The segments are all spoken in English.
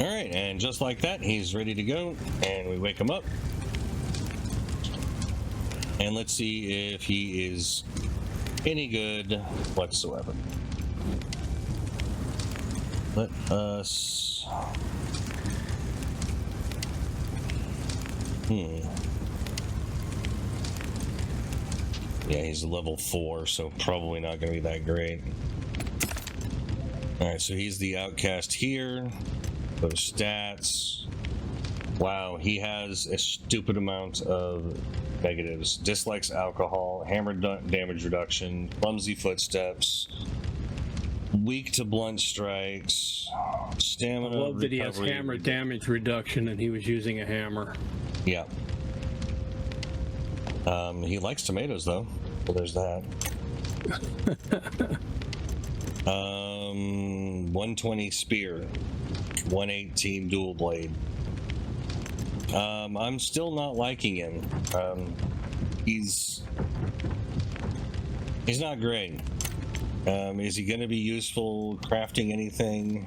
All right, and just like that, he's ready to go, and we wake him up. And let's see if he is any good whatsoever. Let us... Yeah, he's a level 4, so probably not going to be that great. Alright, so he's the outcast here. Go to stats. Wow, he has a stupid amount of negatives. Dislikes alcohol, hammer damage reduction, clumsy footsteps, weak to blunt strikes, stamina. I love that he has hammer damage reduction and he was using a hammer. Yeah. He likes tomatoes though. Well, there's that. 120 spear, 118 dual blade. I'm still not liking him. He's not great. Is he going to be useful crafting anything?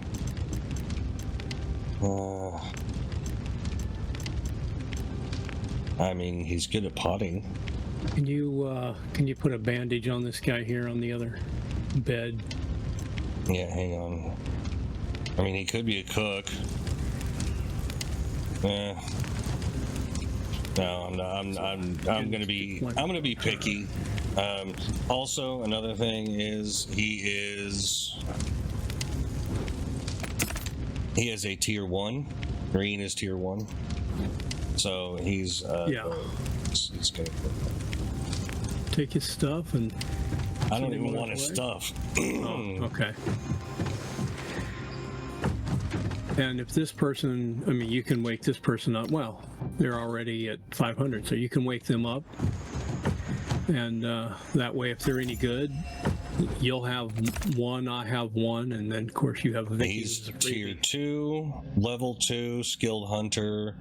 I mean, he's good at potting. Can you put a bandage on this guy here on the other bed? Yeah, hang on. I mean, he could be a cook. No, I'm gonna be picky. Also, another thing is he has a tier 1. Green is tier 1, so he's he's gonna take his stuff and. I don't even want his stuff. Oh, okay. And if this person, I mean, you can wake this person up. Well, they're already at 500, so you can wake them up. And that way, if they're any good, you'll have one, I have one, and then, of course, you have Vicky. He's tier 2, level 2, skilled hunter.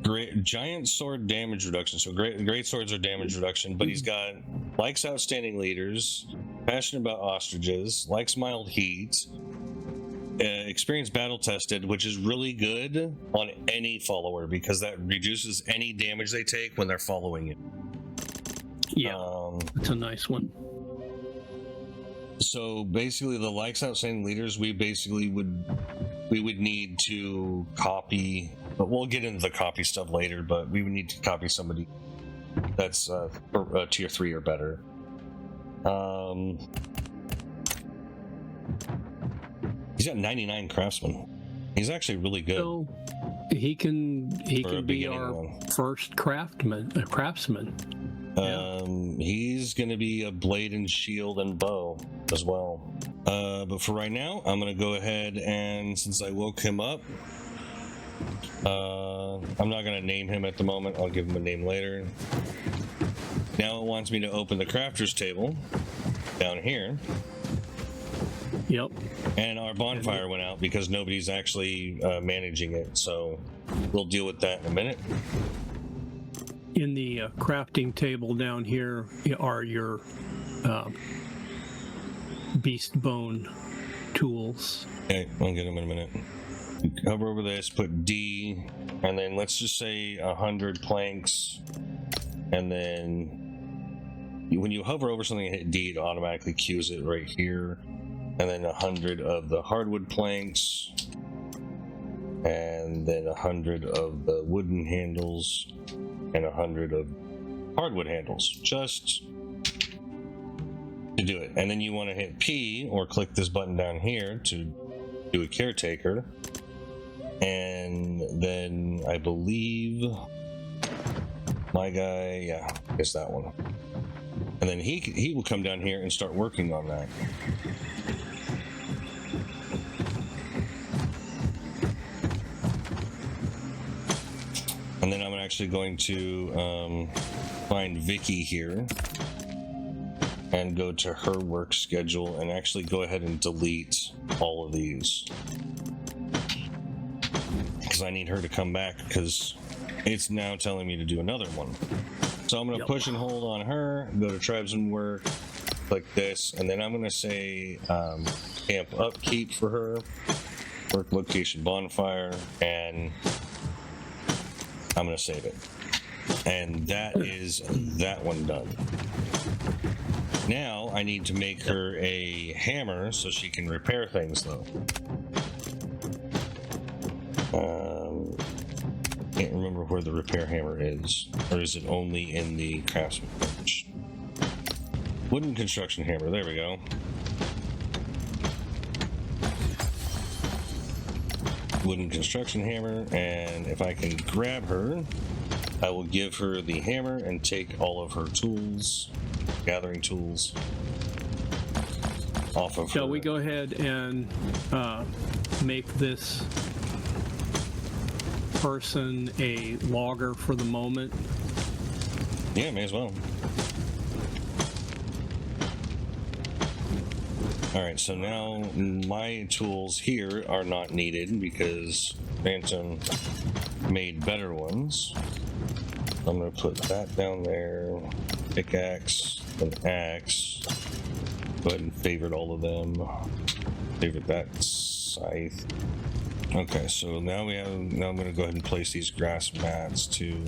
Great giant sword damage reduction. So great swords are damage reduction, but he's got likes outstanding leaders, passionate about ostriches, likes mild heat, experience battle tested, which is really good on any follower because that reduces any damage they take when they're following you. Yeah, that's a nice one. So basically, the likes outstanding leaders, we would need to copy. But we'll get into the copy stuff later. But we would need to copy somebody that's tier 3 or better. He's got 99 craftsman. He's actually really good. So he can be our first craftsman. He's going to be a blade and shield and bow as well. But for right now, I'm going to go ahead and since I woke him up, I'm not going to name him at the moment. I'll give him a name later. Now it wants me to open the crafter's table down here. Yep. And our bonfire went out because nobody's actually managing it. So we'll deal with that in a minute. In the crafting table down here are your beast bone tools. Okay, I'll get them in a minute. Hover over this, put D, and then let's just say 100 planks, and then when you hover over something and hit D, it automatically queues it right here, and then 100 of the hardwood planks, and then 100 of the wooden handles, and 100 of hardwood handles, just to do it. And then you want to hit P, or click this button down here to do a caretaker. And then I believe my guy, yeah, I guess that one. And then he will come down here and start working on that. And then I'm actually going to find Vicky here and go to her work schedule and actually go ahead and delete all of these. Because I need her to come back because it's now telling me to do another one. So I'm going to push and hold on her, go to tribesman work, click this, and then I'm going to say camp upkeep for her, work location bonfire, and I'm going to save it. And that is that one done. Now I need to make her a hammer so she can repair things, though. Can't remember where the repair hammer is, or is it only in the craftsman bench? Wooden construction hammer, there we go. Wooden construction hammer, and if I can grab her, I will give her the hammer and take all of her tools, gathering tools, off of her. Shall we go ahead and make this person a logger for the moment? Yeah, may as well. Alright, so now my tools here are not needed because Phantom made better ones. I'm going to put that down there, pickaxe, an axe, go ahead and favorite all of them, favorite that scythe. Okay, so now I'm going to go ahead and place these grass mats too.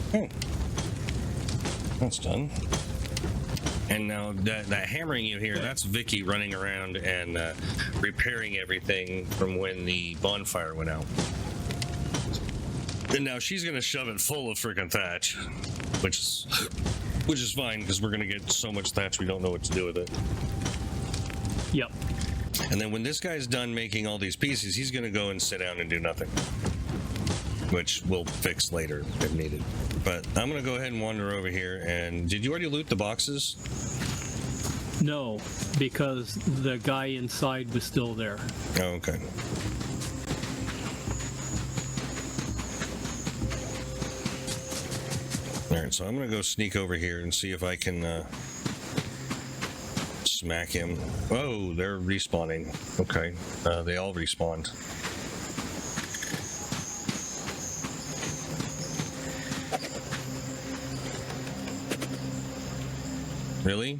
Okay. That's done. And now that hammering you hear, that's Vicky running around and repairing everything from when the bonfire went out. And now she's going to shove it full of freaking thatch, which is fine because we're going to get so much thatch we don't know what to do with it. Yep. And then when this guy's done making all these pieces, he's going to go and sit down and do nothing, which we'll fix later if needed. But I'm going to go ahead and wander over here. And did you already loot the boxes? No, because the guy inside was still there. Oh, okay. All right, so I'm going to go sneak over here and see if I can smack him. Oh, they're respawning. Okay, they all respawned. Really?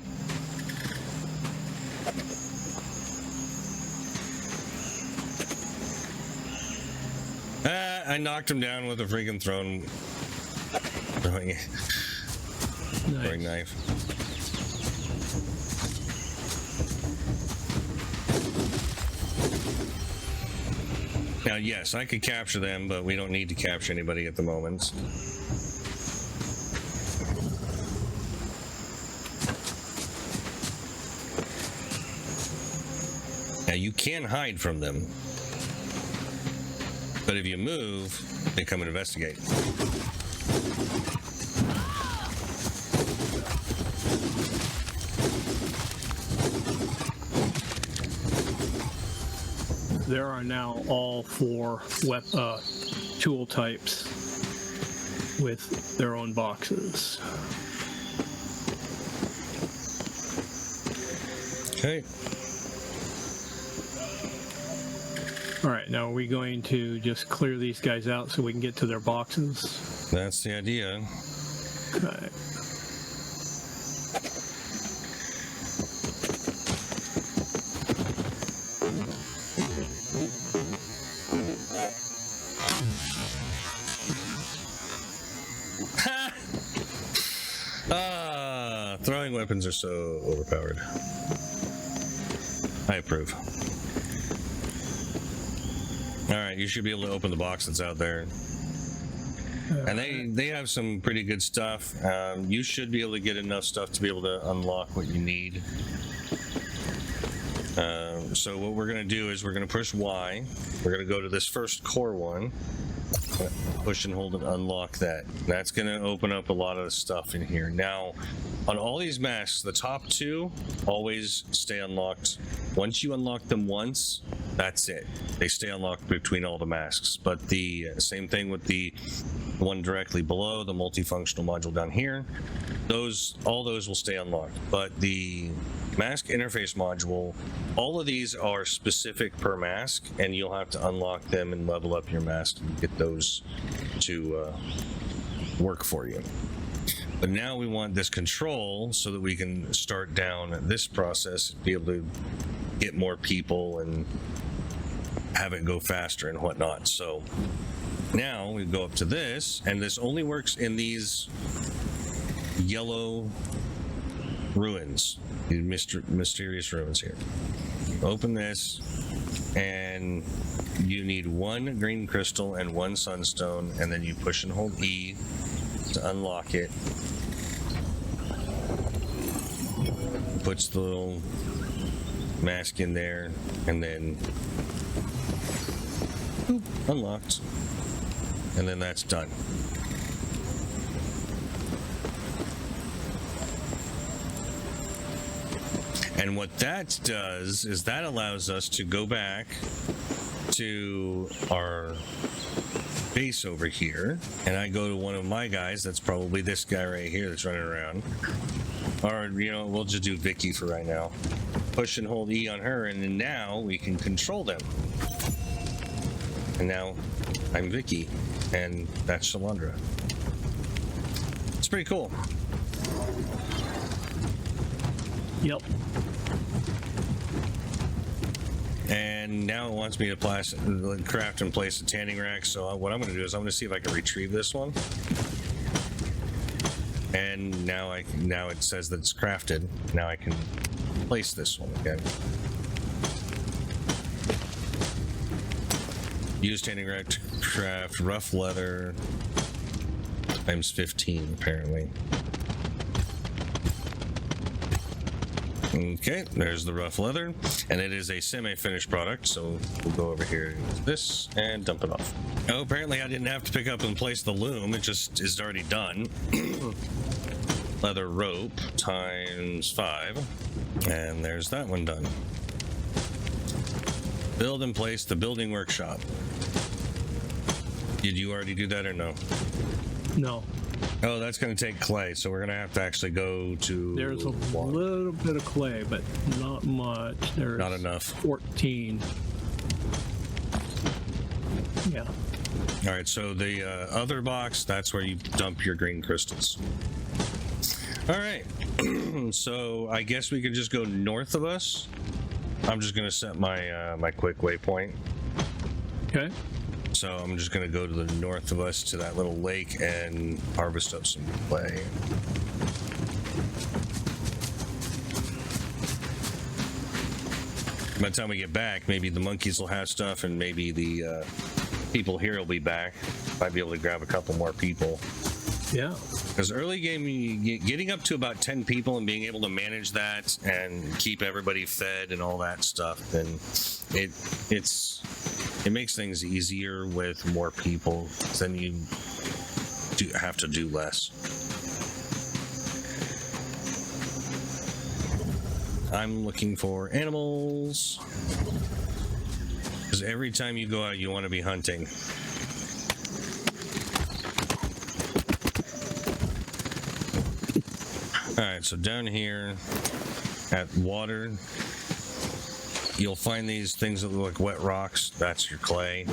I knocked him down with a freaking throwing knife. Now, yes, I could capture them, but we don't need to capture anybody at the moment. Now, you can hide from them, but if you move, they come and investigate. There are now all 4 tool types with their own boxes. Okay. All right, now are we going to just clear these guys out so we can get to their boxes? That's the idea. Okay. Throwing weapons are so overpowered. I approve. Alright, you should be able to open the box that's out there. And they have some pretty good stuff. You should be able to get enough stuff to be able to unlock what you need. So what we're going to do is we're going to push Y. We're going to go to this first core one. Push and hold and unlock that. That's going to open up a lot of the stuff in here. Now, on all these masks, the top 2 always stay unlocked. Once you unlock them once, that's it. They stay unlocked between all the masks. But the same thing with the one directly below, the multifunctional module down here, all those will stay unlocked. But the mask interface module, all of these are specific per mask, and you'll have to unlock them and level up your mask and get those to work for you. But now we want this control so that we can start down this process, be able to get more people and have it go faster and whatnot. So now we go up to this, and this only works in these yellow ruins, these mysterious ruins here. Open this, and you need 1 green crystal and 1 sunstone, and then you push and hold E to unlock it. Puts the little mask in there, and then boop, unlocked, and then that's done. And what that does is that allows us to go back to our base over here, and I go to one of my guys. That's probably this guy right here that's running around. Or, you know, we'll just do Vicky for right now. Push and hold E on her, and then now we can control them. And now I'm Vicky, and that's Shalandra. It's pretty cool. Yep. And now it wants me to craft and place a tanning rack. So what I'm going to do is I'm going to see if I can retrieve this one. And now it says that it's crafted. Now I can place this one again. Use tanning rack to craft rough leather times 15 apparently. Okay, there's the rough leather, and it is a semi-finished product, so we'll go over here to this and dump it off. Oh, apparently I didn't have to pick up and place the loom, it just is already done. Leather rope times 5, and there's that one done. Build and place the building workshop. Did you already do that or no? No. Oh, that's going to take clay, so we're going to have to actually go to... There's a little bit of clay, but not much. There's not enough. 14. Yeah. All right, so the other box, that's where you dump your green crystals. All right, so I guess we could just go north of us. I'm just going to set my my quick waypoint. Okay. So I'm just going to go to the north of us to that little lake and harvest up some clay. By the time we get back, maybe the monkeys will have stuff, and maybe the people here will be back. Might be able to grab a couple more people. Yeah. Because early game, getting up to about 10 people and being able to manage that and keep everybody fed and all that stuff, then it makes things easier with more people. Then you have to do less. I'm looking for animals. Because every time you go out, you want to be hunting. Alright, so down here at water, you'll find these things that look like wet rocks. That's your clay. I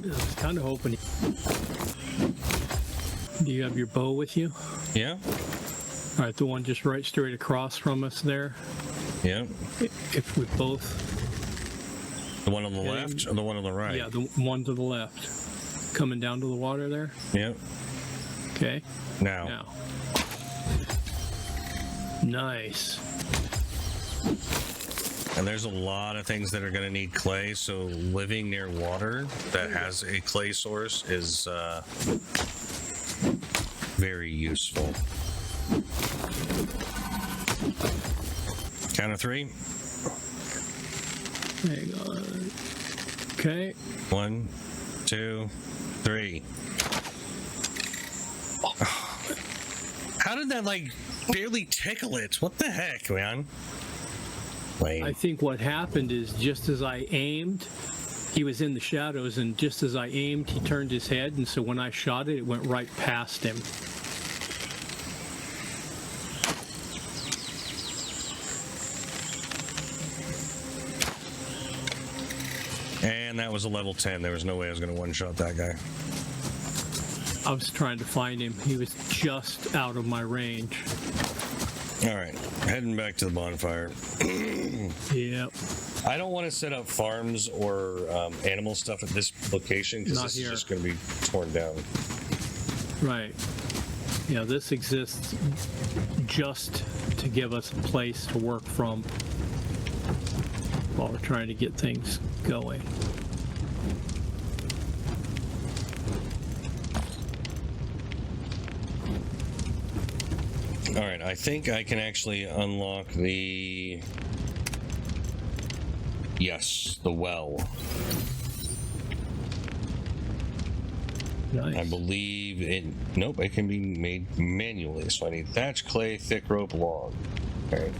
was kind of hoping. Do you have your bow with you? Yeah. All right, the one just right straight across from us there. Yeah. If we both. The one on the left or the one on the right? Yeah, the one to the left. Coming down to the water there. Yeah. Okay. Now. Nice. And there's a lot of things that are going to need clay, so living near water that has a clay source is very useful. Count of 3. Hang on. Okay. 1, 2, 3. How did that barely tickle it? What the heck, man? Lame. I think what happened is just as I aimed, he was in the shadows, and just as I aimed, he turned his head, and so when I shot it, it went right past him. And that was a level 10. There was no way I was going to one-shot that guy. I was trying to find him. He was just out of my range. All right, heading back to the bonfire. Yep. I don't want to set up farms or animal stuff at this location because this is just going to be torn down. Right. Yeah, this exists just to give us a place to work from while we're trying to get things going. All right, I think I can actually unlock the... Yes, the well. Nice. I believe it... Nope, it can be made manually. So I need thatch, clay, thick rope, log. Okay.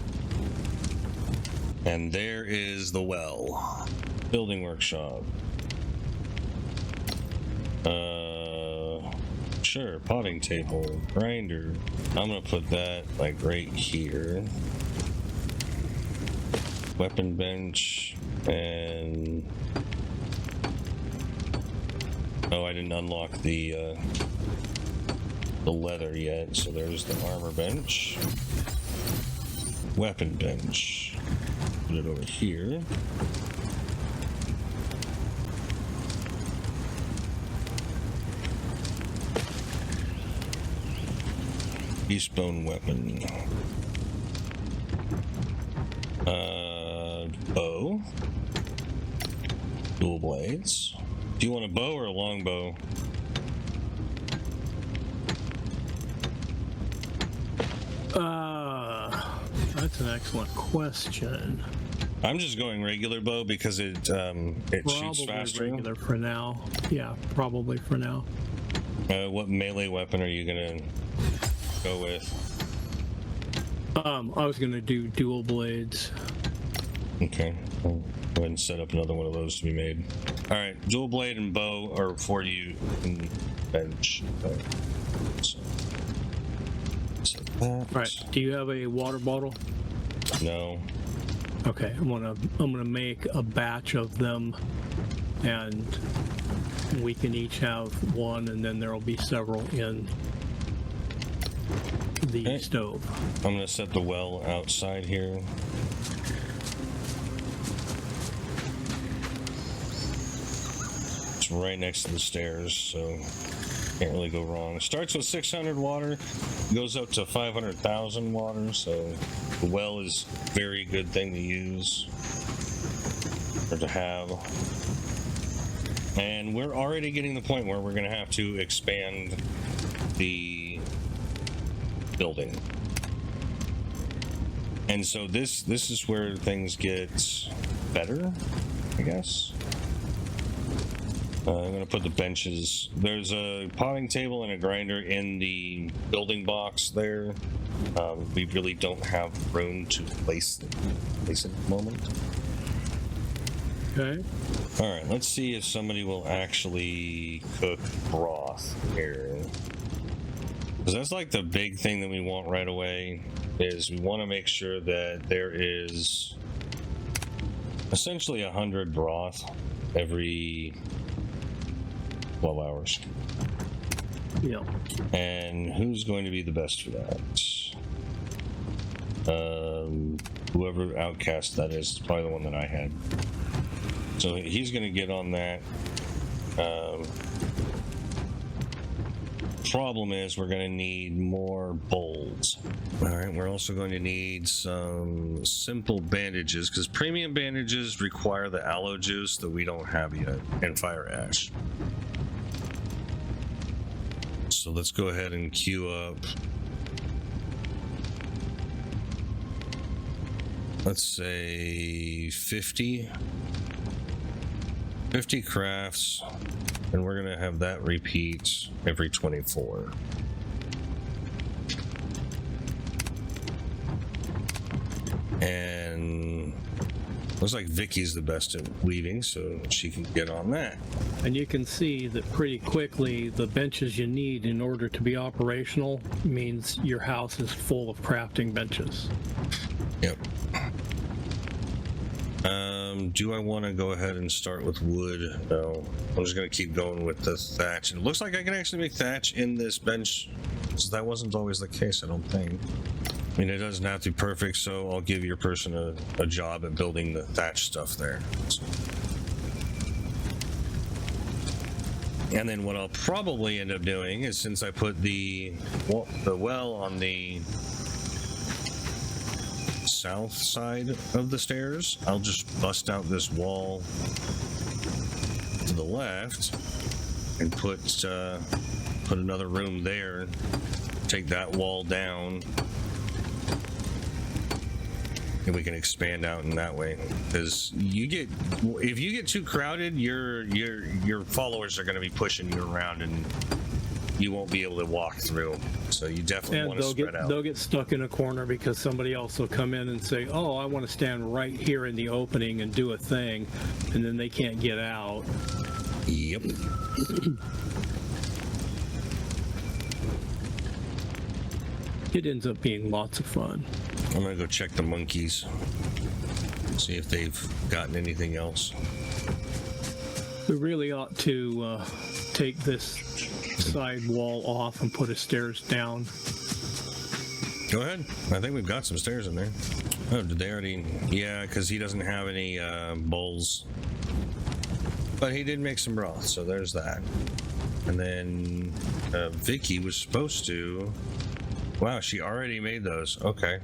And there is the well. Building workshop. Sure, potting table, grinder. I'm gonna put that like right here. Weapon bench, and oh, I didn't unlock the leather yet, so there's the armor bench. Weapon bench. Put it over here. Beastbone weapon. Bow. Dual blades. Do you want a bow or a long bow? That's an excellent question. I'm just going regular bow because it shoots faster. Regular for now. Yeah, probably for now. What melee weapon are you gonna go with? I was gonna do dual blades. Okay, I'll go ahead and set up another one of those to be made. All right, dual blade and bow are for you in bench. So that. All right. Do you have a water bottle? No. Okay, I'm gonna make a batch of them, and we can each have one, and then there'll be several in the stove. I'm gonna set the well outside here. It's right next to the stairs, so can't really go wrong. It starts with 600 water, goes up to 500,000 water, so the well is a very good thing to use or to have. And we're already getting to the point where we're going to have to expand the building. And so this is where things get better, I guess. I'm going to put the benches. There's a potting table and a grinder in the building box there. We really don't have room to place it at the moment. Okay. All right, let's see if somebody will actually cook broth here. Because that's like the big thing that we want right away, is we want to make sure that there is essentially 100 broth every 12 hours. Yeah. And who's going to be the best for that? Whoever outcast that is probably the one that I had. So he's going to get on that. Problem is we're going to need more bowls. All right, we're also going to need some simple bandages because premium bandages require the aloe juice that we don't have yet, and fire ash. So let's go ahead and queue up. Let's say 50 crafts, and we're gonna have that repeat every 24. And looks like Vicky's the best at weaving, so she can get on that. And you can see that pretty quickly the benches you need in order to be operational means your house is full of crafting benches. Yep. Do I want to go ahead and start with wood? No, I'm just going to keep going with the thatch. And it looks like I can actually make thatch in this bench. So that wasn't always the case, I don't think. I mean, it doesn't have to be perfect, so I'll give your person a job at building the thatch stuff there. So. And then what I'll probably end up doing is, since I put the well on the south side of the stairs, I'll just bust out this wall to the left and put another room there, take that wall down, and we can expand out in that way. Because if you get too crowded, your followers are going to be pushing you around and you won't be able to walk through. So you definitely want to spread out. They'll get stuck in a corner because somebody else will come in and say, oh, I want to stand right here in the opening and do a thing, and then they can't get out. Yep. It ends up being lots of fun. I'm gonna go check the monkeys, see if they've gotten anything else. We really ought to take this side wall off and put a stairs down. Go ahead. I think we've got some stairs in there. Oh, did they already? Yeah, because he doesn't have any bowls. But he did make some broth, so there's that. And then Vicky was supposed to... Wow, she already made those. Okay.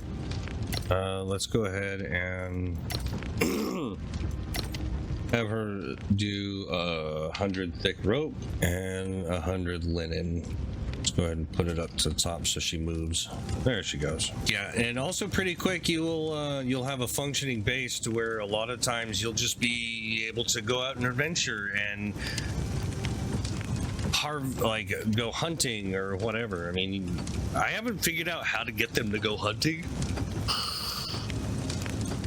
Let's go ahead and have her do 100 thick rope and 100 linen. Let's go ahead and put it up to the top so she moves. There she goes. Yeah, and also pretty quick you'll have a functioning base to where a lot of times you'll just be able to go out and adventure and go hunting or whatever. I mean, I haven't figured out how to get them to go hunting.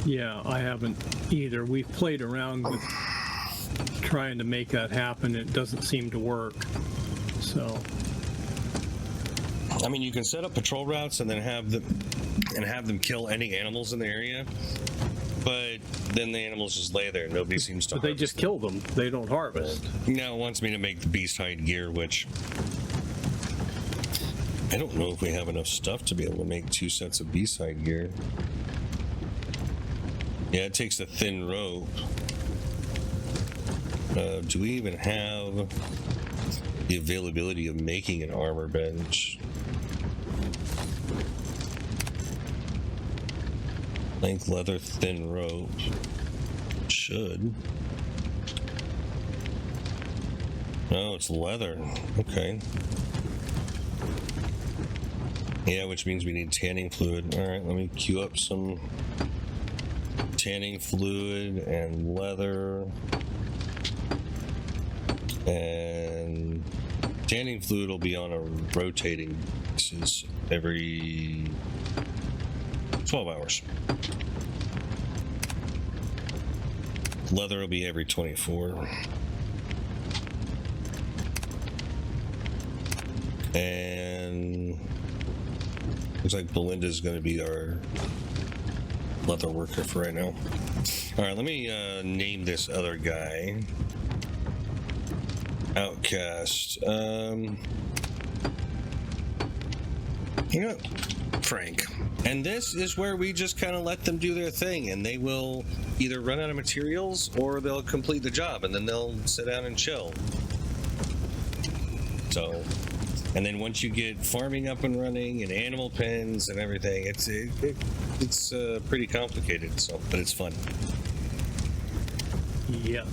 Yeah, I haven't either. We've played around with trying to make that happen. It doesn't seem to work. So, I mean, you can set up patrol routes and then have them kill any animals in the area, but then the animals just lay there. Nobody seems to. But they just kill them. They don't harvest. Now it wants me to make the beast hide gear, which I don't know if we have enough stuff to be able to make 2 sets of beast hide gear. Yeah, it takes a thin rope. Do we even have the availability of making an armor bench? Length leather, thin rope. Should. No, it's leather. Okay. Yeah, which means we need tanning fluid. Alright, let me queue up some tanning fluid and leather. And tanning fluid will be on a rotating basis every 12 hours. Leather will be every 24. And looks like Belinda's going to be our leather worker for right now. All right, let me name this other guy. Outcast. You know, Frank. And this is where we just kind of let them do their thing, and they will either run out of materials or they'll complete the job, and then they'll sit down and chill. So, and then once you get farming up and running and animal pens and everything, it's pretty complicated. So, but it's fun. Yes.